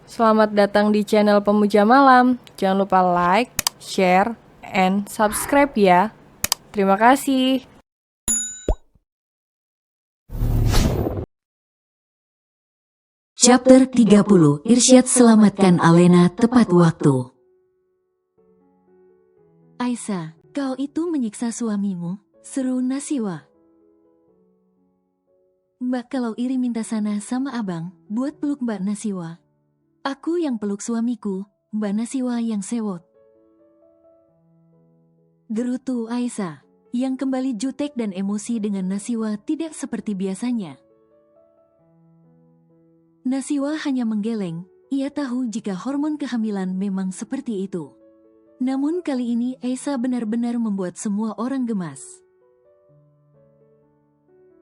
Selamat datang di channel Pemuja Malam. Jangan lupa like, share, and subscribe ya. Terima kasih. Chapter 30, Irsyad selamatkan Alena tepat waktu. Aisyah, kau itu menyiksa suamimu, seru Nasiwa. Mbak kalau iri minta sana sama abang, buat peluk Mbak Nasiwa. Aku yang peluk suamiku, Mbak Nasiwa yang sewot. Gerutu Aisyah, yang kembali jutek dan emosi dengan Nasiwa tidak seperti biasanya. Nasiwa hanya menggeleng, ia tahu jika hormon kehamilan memang seperti itu. Namun kali ini Aisyah benar-benar membuat semua orang gemas.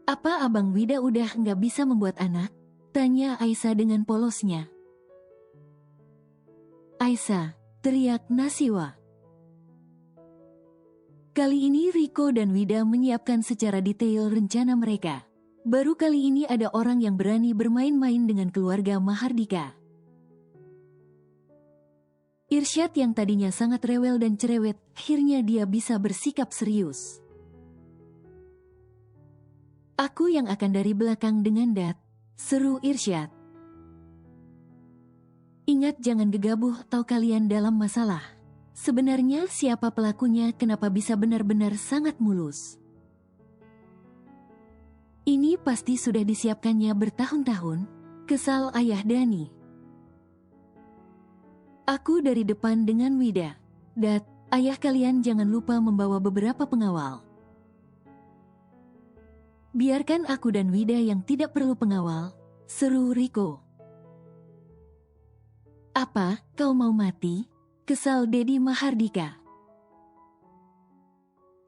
Apa Abang Wida udah nggak bisa membuat anak? Tanya Aisyah dengan polosnya. Aisyah, teriak Nasiwa. Kali ini Riko dan Wida menyiapkan secara detail rencana mereka. Baru kali ini ada orang yang berani bermain-main dengan keluarga Mahardika. Irsyad yang tadinya sangat rewel dan cerewet, akhirnya dia bisa bersikap serius. Aku yang akan dari belakang dengan dat, seru Irsyad. Ingat jangan gegabah atau kalian dalam masalah. Sebenarnya siapa pelakunya kenapa bisa benar-benar sangat mulus. Ini pasti sudah disiapkannya bertahun-tahun, kesal ayah Dani. Aku dari depan dengan Wida. Dat, ayah kalian jangan lupa membawa beberapa pengawal. Biarkan aku dan Wida yang tidak perlu pengawal, seru Riko. Apa, kau mau mati? Kesal Dedi Mahardika.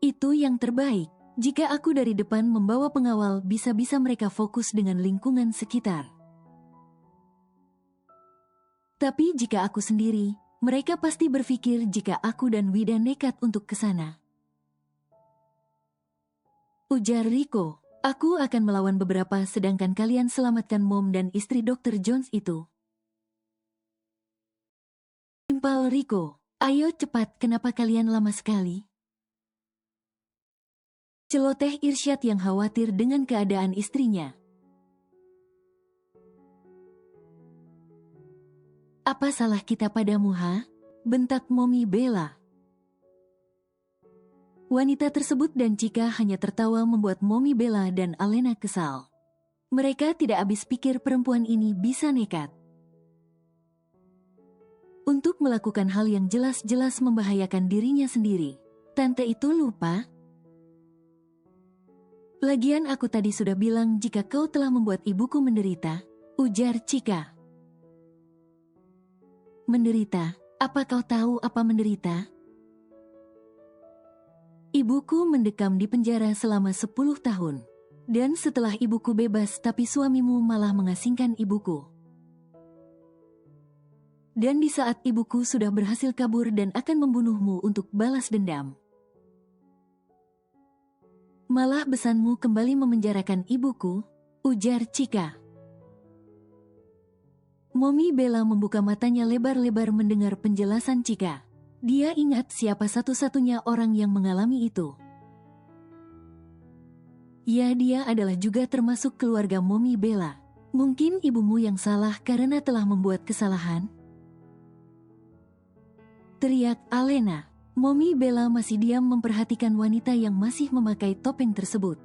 Itu yang terbaik. Jika aku dari depan membawa pengawal, bisa-bisa mereka fokus dengan lingkungan sekitar. Tapi jika aku sendiri, mereka pasti berpikir jika aku dan Wida nekat untuk ke sana. Ujar Riko, aku akan melawan beberapa sedangkan kalian selamatkan Mom dan istri Dr. Jones itu. Timpal Riko, ayo cepat, kenapa kalian lama sekali? Celoteh Irsyad yang khawatir dengan keadaan istrinya. Apa salah kita padamu, ha? Bentak Momi Bella. Wanita tersebut dan Cika hanya tertawa membuat Momi Bella dan Alena kesal. Mereka tidak habis pikir perempuan ini bisa nekat untuk melakukan hal yang jelas-jelas membahayakan dirinya sendiri. Tante itu lupa. Lagian aku tadi sudah bilang jika kau telah membuat ibuku menderita, ujar Cika. Menderita? Apa kau tahu apa menderita? Ibuku mendekam di penjara selama 10 tahun. Dan setelah ibuku bebas tapi suamimu malah mengasingkan ibuku. Dan di saat ibuku sudah berhasil kabur dan akan membunuhmu untuk balas dendam. Malah besanmu kembali memenjarakan ibuku, ujar Cika. Momi Bella membuka matanya lebar-lebar mendengar penjelasan Cika. Dia ingat siapa satu-satunya orang yang mengalami itu. Ya, dia adalah juga termasuk keluarga Momi Bella. Mungkin ibumu yang salah karena telah membuat kesalahan? Teriak Alena. Momi Bella masih diam memperhatikan wanita yang masih memakai topeng tersebut.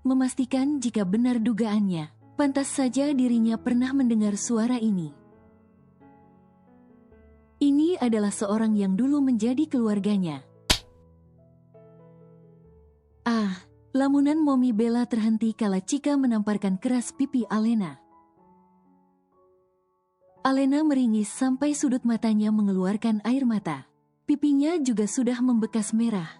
Memastikan jika benar dugaannya, pantas saja dirinya pernah mendengar suara ini. Ini adalah seorang yang dulu menjadi keluarganya. Ah, lamunan Momi Bella terhenti kala Cika menamparkan keras pipi Alena. Alena meringis sampai sudut matanya mengeluarkan air mata. Pipinya juga sudah membekas merah.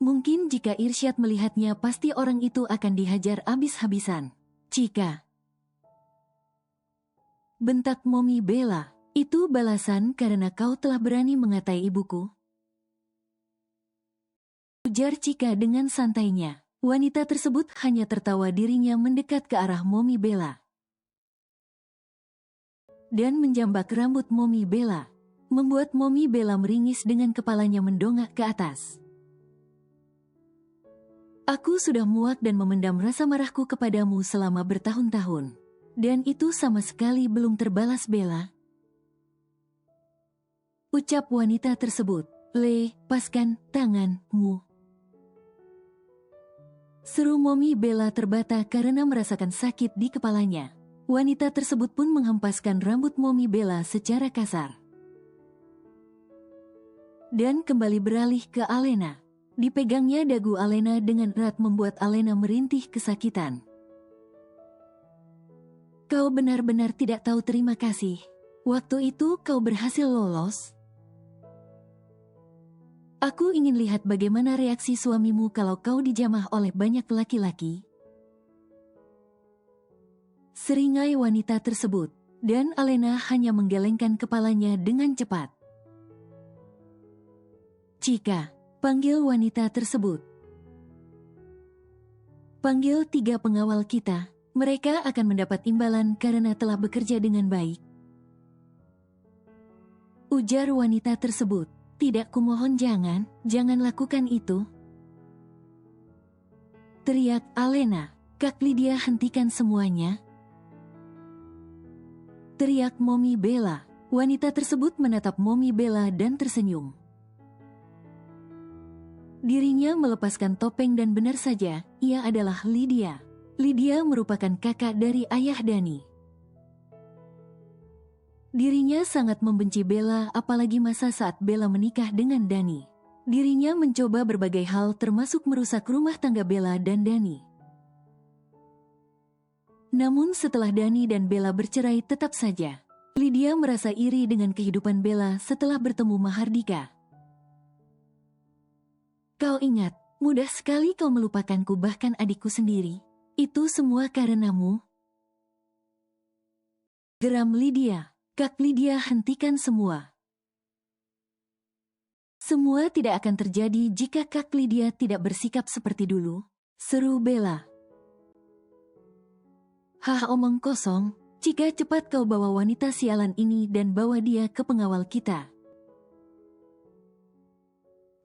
Mungkin jika Irsyad melihatnya pasti orang itu akan dihajar habis-habisan. Cika. Bentak Momi Bella, itu balasan karena kau telah berani mengatai ibuku. Ujar Cika dengan santainya. Wanita tersebut hanya tertawa, dirinya mendekat ke arah Mommy Bella dan menjambak rambut Mommy Bella, membuat Mommy Bella meringis dengan kepalanya mendongak ke atas. Aku sudah muak dan memendam rasa marahku kepadamu selama bertahun-tahun. Dan itu sama sekali belum terbalas, Bella. Ucap wanita tersebut. Lepaskan tanganmu. Seru Mommy Bella terbata karena merasakan sakit di kepalanya. Wanita tersebut pun menghempaskan rambut Mommy Bella secara kasar. Dan kembali beralih ke Alena. Dipegangnya dagu Alena dengan erat membuat Alena merintih kesakitan. Kau benar-benar tidak tahu terima kasih. Waktu itu kau berhasil lolos. Aku ingin lihat bagaimana reaksi suamimu kalau kau dijamah oleh banyak laki-laki. Seringai wanita tersebut, dan Alena hanya menggelengkan kepalanya dengan cepat. Cika, panggil wanita tersebut. Panggil 3 pengawal kita, mereka akan mendapat imbalan karena telah bekerja dengan baik. Ujar wanita tersebut, tidak, kumohon jangan lakukan itu. Teriak Alena, Kak Lydia, hentikan semuanya. Teriak Mommy Bella. Wanita tersebut menatap Mommy Bella dan tersenyum. Dirinya melepaskan topeng dan benar saja, ia adalah Lydia. Lydia merupakan kakak dari ayah Dani. Dirinya sangat membenci Bella, apalagi masa saat Bella menikah dengan Dani. Dirinya mencoba berbagai hal termasuk merusak rumah tangga Bella dan Dani. Namun setelah Dani dan Bella bercerai, tetap saja Lydia merasa iri dengan kehidupan Bella setelah bertemu Mahardika. Kau ingat, mudah sekali kau melupakanku, bahkan adikku sendiri. Itu semua karenamu. Geram Lydia. Kak Lydia, hentikan semua. Semua tidak akan terjadi jika Kak Lydia tidak bersikap seperti dulu, seru Bella. Hah, omong kosong. Cika, cepat kau bawa wanita sialan ini dan bawa dia ke pengawal kita.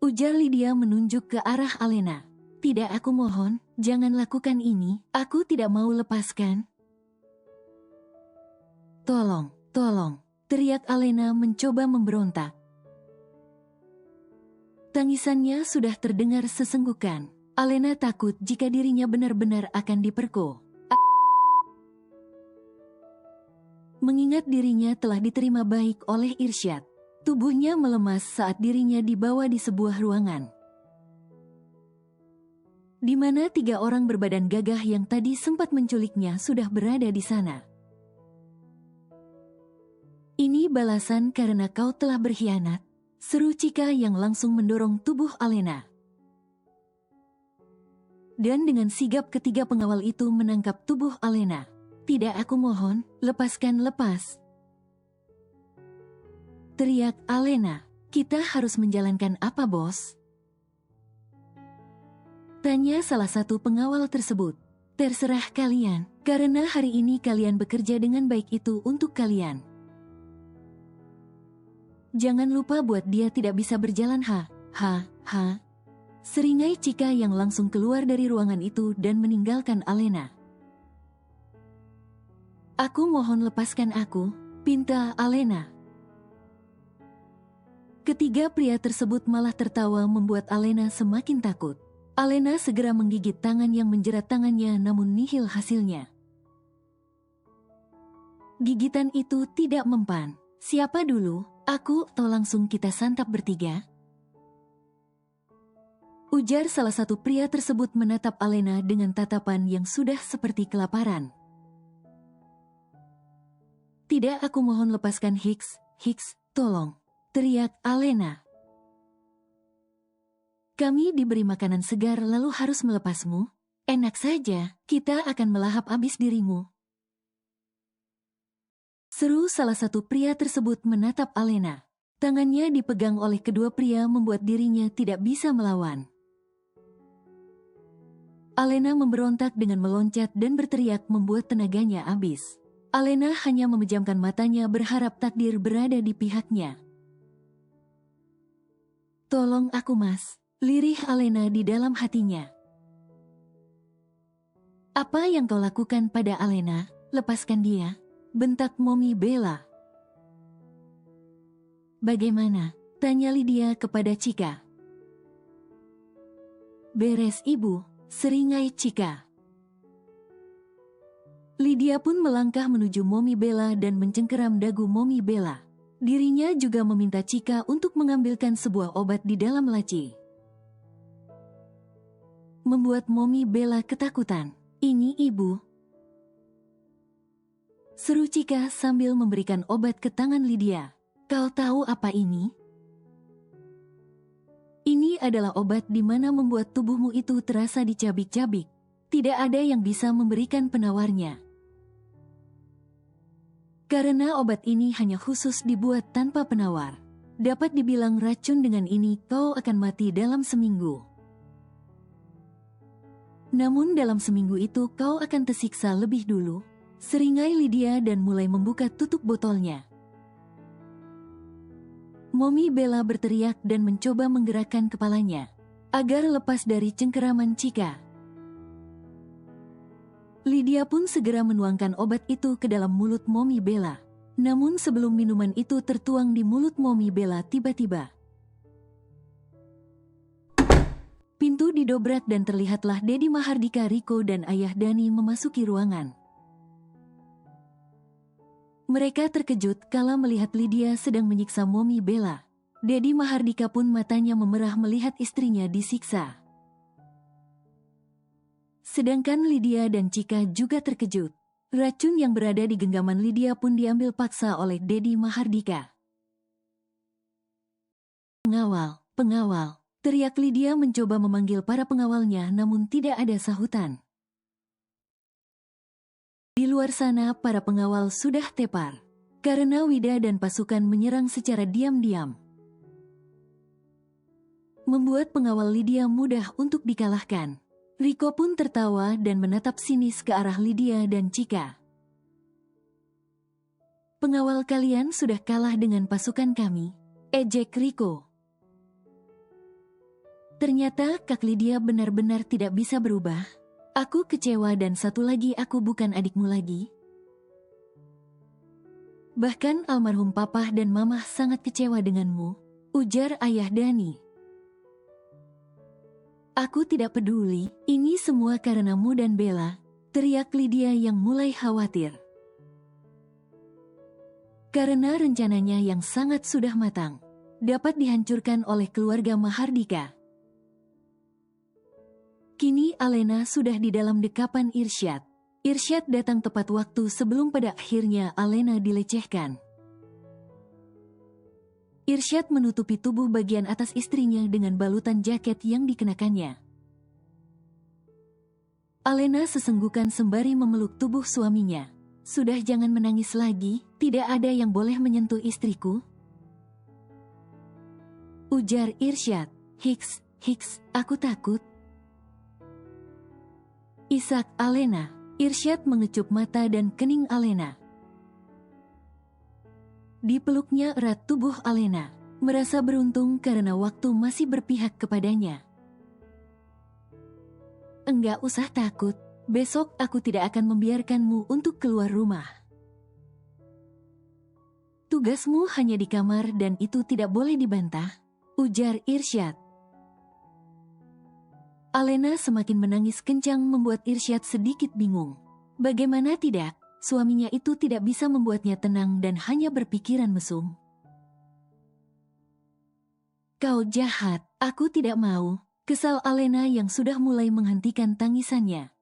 Ujar Lydia menunjuk ke arah Alena. Tidak, aku mohon, jangan lakukan ini, aku tidak mau, lepaskan. Tolong, tolong, teriak Alena mencoba memberontak. Tangisannya sudah terdengar sesenggukan. Alena takut jika dirinya benar-benar akan diperkosa. Mengingat dirinya telah diterima baik oleh Irsyad, tubuhnya melemas saat dirinya dibawa di sebuah ruangan, di mana 3 orang berbadan gagah yang tadi sempat menculiknya sudah berada di sana. Ini balasan karena kau telah berkhianat, seru Cika yang langsung mendorong tubuh Alena. Dan dengan sigap ketiga pengawal itu menangkap tubuh Alena. Tidak, aku mohon, lepaskan, lepas. Teriak Alena. Kita harus menjalankan apa, bos? Tanya salah satu pengawal tersebut. Terserah kalian, karena hari ini kalian bekerja dengan baik, itu untuk kalian. Jangan lupa buat dia tidak bisa berjalan. Seringai Cika yang langsung keluar dari ruangan itu dan meninggalkan Alena. Aku mohon, lepaskan aku, pinta Alena. Ketiga pria tersebut malah tertawa membuat Alena semakin takut. Alena segera menggigit tangan yang menjerat tangannya, namun nihil hasilnya. Gigitan itu tidak mempan. Siapa dulu, aku atau langsung kita santap bertiga? Ujar salah satu pria tersebut menatap Alena dengan tatapan yang sudah seperti kelaparan. Tidak, aku mohon, lepaskan Hicks, tolong, teriak Alena. Kami diberi makanan segar lalu harus melepasmu? Enak saja, kita akan melahap habis dirimu. Seru salah satu pria tersebut menatap Alena. Tangannya dipegang oleh kedua pria membuat dirinya tidak bisa melawan. Alena memberontak dengan meloncat dan berteriak membuat tenaganya habis. Alena hanya memejamkan matanya berharap takdir berada di pihaknya. "Tolong aku, Mas," lirih Alena di dalam hatinya. "Apa yang kau lakukan pada Alena? Lepaskan dia," bentak Mommy Bella. "Bagaimana?" tanya Lydia kepada Chika. "Beres, Ibu," seringai Chika. Lydia pun melangkah menuju Mommy Bella dan mencengkeram dagu Mommy Bella. Dirinya juga meminta Chika untuk mengambilkan sebuah obat di dalam laci. Membuat Mommy Bella ketakutan. "Ini, Ibu," seru Chika sambil memberikan obat ke tangan Lydia. "Kau tahu apa ini? Ini adalah obat di mana membuat tubuhmu itu terasa dicabik-cabik. Tidak ada yang bisa memberikan penawarnya. Karena obat ini hanya khusus dibuat tanpa penawar. Dapat dibilang racun dengan ini kau akan mati dalam seminggu. Namun dalam seminggu itu kau akan tersiksa lebih dulu," seringai Lydia dan mulai membuka tutup botolnya. Mommy Bella berteriak dan mencoba menggerakkan kepalanya agar lepas dari cengkeraman Chika. Lydia pun segera menuangkan obat itu ke dalam mulut Mommy Bella. Namun sebelum minuman itu tertuang di mulut Mommy Bella, tiba-tiba pintu didobrak dan terlihatlah Dedi Mahardika, Riko dan Ayah Dani memasuki ruangan. Mereka terkejut kala melihat Lydia sedang menyiksa Mommy Bella. Dedi Mahardika pun matanya memerah melihat istrinya disiksa. Sedangkan Lydia dan Chika juga terkejut. Racun yang berada di genggaman Lydia pun diambil paksa oleh Dedi Mahardika. "Pengawal, pengawal," teriak Lydia mencoba memanggil para pengawalnya namun tidak ada sahutan. Di luar sana para pengawal sudah tepar. Karena Wida dan pasukan menyerang secara diam-diam. Membuat pengawal Lydia mudah untuk dikalahkan. Riko pun tertawa dan menatap sinis ke arah Lydia dan Chika. "Pengawal kalian sudah kalah dengan pasukan kami," ejek Riko. "Ternyata Kak Lydia benar-benar tidak bisa berubah. Aku kecewa dan satu lagi aku bukan adikmu lagi. Bahkan almarhum Papa dan Mama sangat kecewa denganmu," ujar Ayah Dani. "Aku tidak peduli, ini semua karenamu dan Bella," teriak Lydia yang mulai khawatir. Karena rencananya yang sangat sudah matang, dapat dihancurkan oleh keluarga Mahardika. Kini Alena sudah di dalam dekapan Irsyad. Irsyad datang tepat waktu sebelum pada akhirnya Alena dilecehkan. Irsyad menutupi tubuh bagian atas istrinya dengan balutan jaket yang dikenakannya. Alena sesenggukan sembari memeluk tubuh suaminya. "Sudah, jangan menangis lagi, tidak ada yang boleh menyentuh istriku," ujar Irsyad. Hiks, aku takut." Isak Alena. Irsyad mengecup mata dan kening Alena. Dipeluknya erat tubuh Alena, merasa beruntung karena waktu masih berpihak kepadanya. "Enggak usah takut, besok aku tidak akan membiarkanmu untuk keluar rumah. Tugasmu hanya di kamar dan itu tidak boleh dibantah," ujar Irsyad. Alena semakin menangis kencang membuat Irsyad sedikit bingung. Bagaimana tidak? Suaminya itu tidak bisa membuatnya tenang dan hanya berpikiran mesum. "Kau jahat, aku tidak mau," kesal Alena yang sudah mulai menghentikan tangisannya.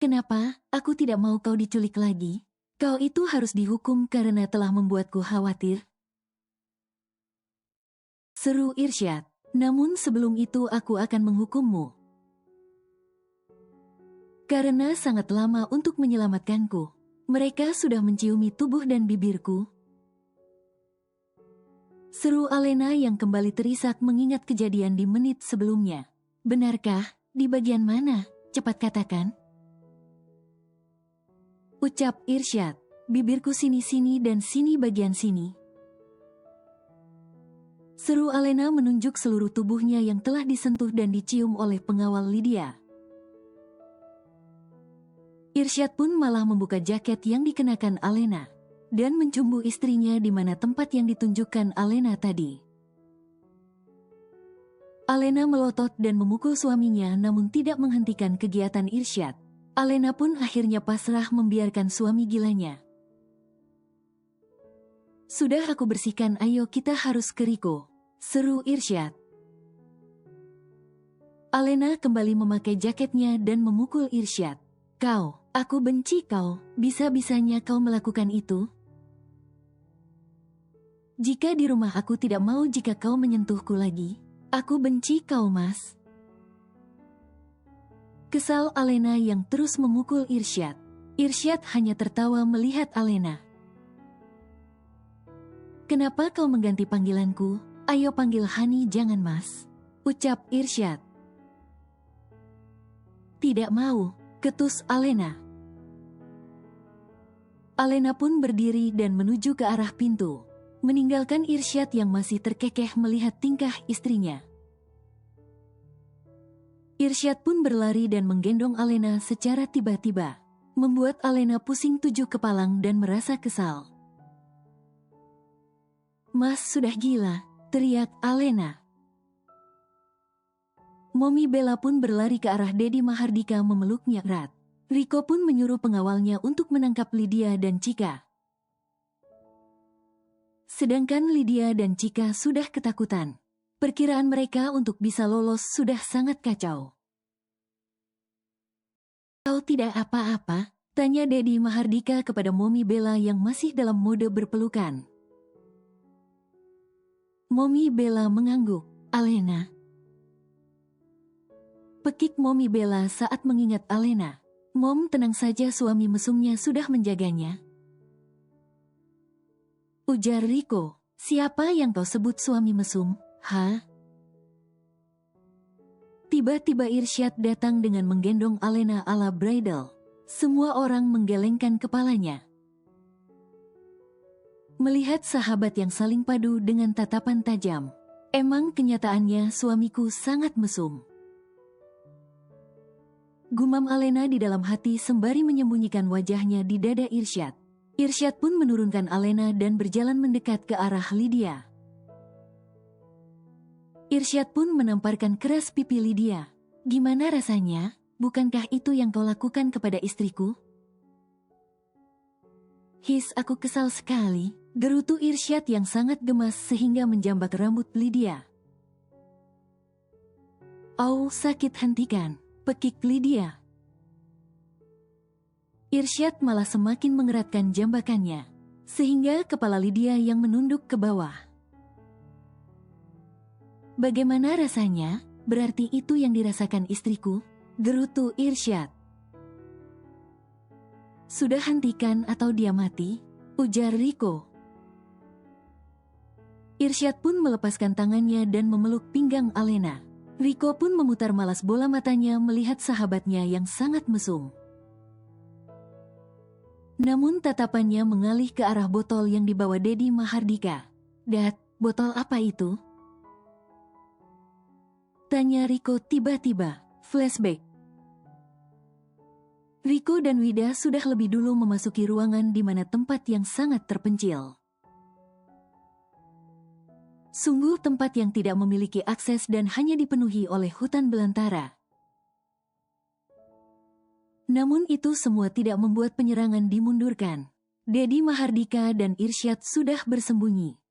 "Kenapa? Aku tidak mau kau diculik lagi. Kau itu harus dihukum karena telah membuatku khawatir," seru Irsyad. "Namun sebelum itu aku akan menghukummu. Karena sangat lama untuk menyelamatkanku. Mereka sudah menciumi tubuh dan bibirku," seru Alena yang kembali terisak mengingat kejadian di menit sebelumnya. Benarkah? Di bagian mana? Cepat katakan. Ucap Irsyad. Bibirku sini-sini dan sini bagian sini. Seru Alena menunjuk seluruh tubuhnya yang telah disentuh dan dicium oleh pengawal Lydia. Irsyad pun malah membuka jaket yang dikenakan Alena dan mencumbu istrinya di mana tempat yang ditunjukkan Alena tadi. Alena melotot dan memukul suaminya namun tidak menghentikan kegiatan Irsyad. Alena pun akhirnya pasrah membiarkan suami gilanya. Sudah aku bersihkan, ayo kita harus ke Riko, seru Irsyad. Alena kembali memakai jaketnya dan memukul Irsyad. Kau, aku benci kau, bisa-bisanya kau melakukan itu? Jika di rumah aku tidak mau jika kau menyentuhku lagi, aku benci kau, Mas. Kesal Alena yang terus memukul Irsyad. Irsyad hanya tertawa melihat Alena. Kenapa kau mengganti panggilanku? Ayo panggil Hani, jangan Mas, ucap Irsyad. Tidak mau, ketus Alena. Alena pun berdiri dan menuju ke arah pintu, meninggalkan Irsyad yang masih terkekeh melihat tingkah istrinya. Irsyad pun berlari dan menggendong Alena secara tiba-tiba, membuat Alena pusing 7 kepalang dan merasa kesal. Mas sudah gila, teriak Alena. Mommy Bella pun berlari ke arah Dedi Mahardika memeluknya erat. Riko pun menyuruh pengawalnya untuk menangkap Lydia dan Chika. Sedangkan Lydia dan Chika sudah ketakutan. Perkiraan mereka untuk bisa lolos sudah sangat kacau. Kau tidak apa-apa? Tanya Dedi Mahardika kepada Mommy Bella yang masih dalam mode berpelukan. Mommy Bella mengangguk. Alena. Pekik Mommy Bella saat mengingat Alena. Mom, tenang saja, suami mesumnya sudah menjaganya. Ujar Riko. Siapa yang kau sebut suami mesum? Hah? Tiba-tiba Irsyad datang dengan menggendong Alena ala bridal. Semua orang menggelengkan kepalanya. Melihat sahabat yang saling padu dengan tatapan tajam. Emang kenyataannya suamiku sangat mesum. Gumam Alena di dalam hati sembari menyembunyikan wajahnya di dada Irsyad. Irsyad pun menurunkan Alena dan berjalan mendekat ke arah Lydia. Irsyad pun menamparkan keras pipi Lydia. Gimana rasanya? Bukankah itu yang kau lakukan kepada istriku? His, aku kesal sekali. Gerutu Irsyad yang sangat gemas sehingga menjambak rambut Lydia. Au, sakit, hentikan, pekik Lydia. Irsyad malah semakin mengeratkan jambakannya, sehingga kepala Lydia yang menunduk ke bawah. Bagaimana rasanya? Berarti itu yang dirasakan istriku? Gerutu Irsyad. Sudah hentikan atau dia mati? Ujar Riko. Irsyad pun melepaskan tangannya dan memeluk pinggang Alena. Riko pun memutar malas bola matanya melihat sahabatnya yang sangat mesum. Namun tatapannya mengalih ke arah botol yang dibawa Dedi Mahardika. Dad, botol apa itu? Tanya Riko tiba-tiba. Flashback. Riko dan Wida sudah lebih dulu memasuki ruangan di mana tempat yang sangat terpencil. Sungguh tempat yang tidak memiliki akses dan hanya dipenuhi oleh hutan belantara. Namun itu semua tidak membuat penyerangan dimundurkan. Dedi Mahardika dan Irsyad sudah bersembunyi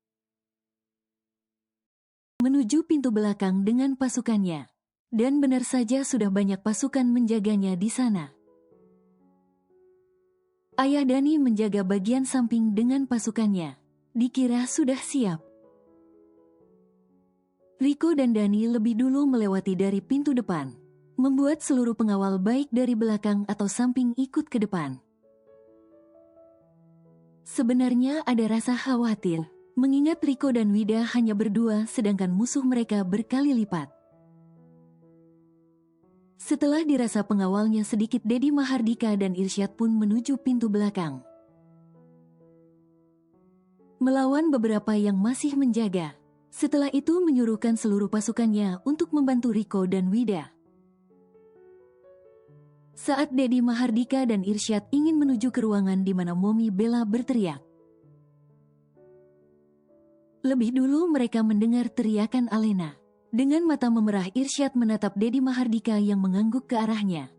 menuju pintu belakang dengan pasukannya. Dan benar saja sudah banyak pasukan menjaganya di sana. Ayah Dani menjaga bagian samping dengan pasukannya. Dikira sudah siap. Riko dan Dani lebih dulu melewati dari pintu depan, membuat seluruh pengawal baik dari belakang atau samping ikut ke depan. Sebenarnya ada rasa khawatir, mengingat Riko dan Wida hanya berdua sedangkan musuh mereka berkali lipat. Setelah dirasa pengawalnya sedikit, Dedi Mahardika dan Irsyad pun menuju pintu belakang. Melawan beberapa yang masih menjaga. Setelah itu menyuruhkan seluruh pasukannya untuk membantu Riko dan Wida. Saat Dedi Mahardika dan Irsyad ingin menuju ke ruangan di mana Momi Bella berteriak. Lebih dulu mereka mendengar teriakan Alena. Dengan mata memerah, Irsyad menatap Dedi Mahardika yang mengangguk ke arahnya.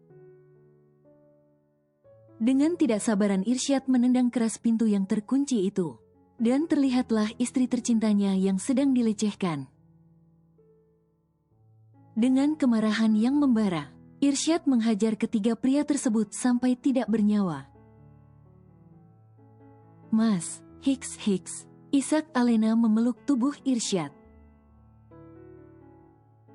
Dengan tidak sabaran Irsyad menendang keras pintu yang terkunci itu. Dan terlihatlah istri tercintanya yang sedang dilecehkan. Dengan kemarahan yang membara, Irsyad menghajar ketiga pria tersebut sampai tidak bernyawa. Mas, Hiks, isak Alena memeluk tubuh Irsyad.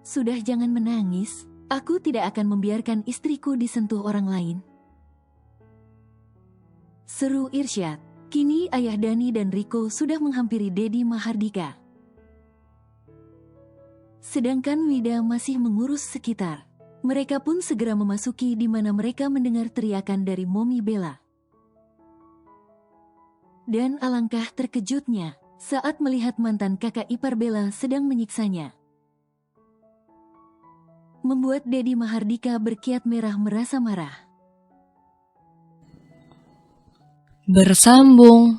Sudah, jangan menangis, aku tidak akan membiarkan istriku disentuh orang lain. Seru Irsyad. Kini ayah Dani dan Riko sudah menghampiri Dedi Mahardika. Sedangkan Wida masih mengurus sekitar. Mereka pun segera memasuki di mana mereka mendengar teriakan dari Momi Bella. Dan alangkah terkejutnya saat melihat mantan kakak ipar Bella sedang menyiksanya. Membuat Dedi Mahardika berkiat merah merasa marah. Bersambung.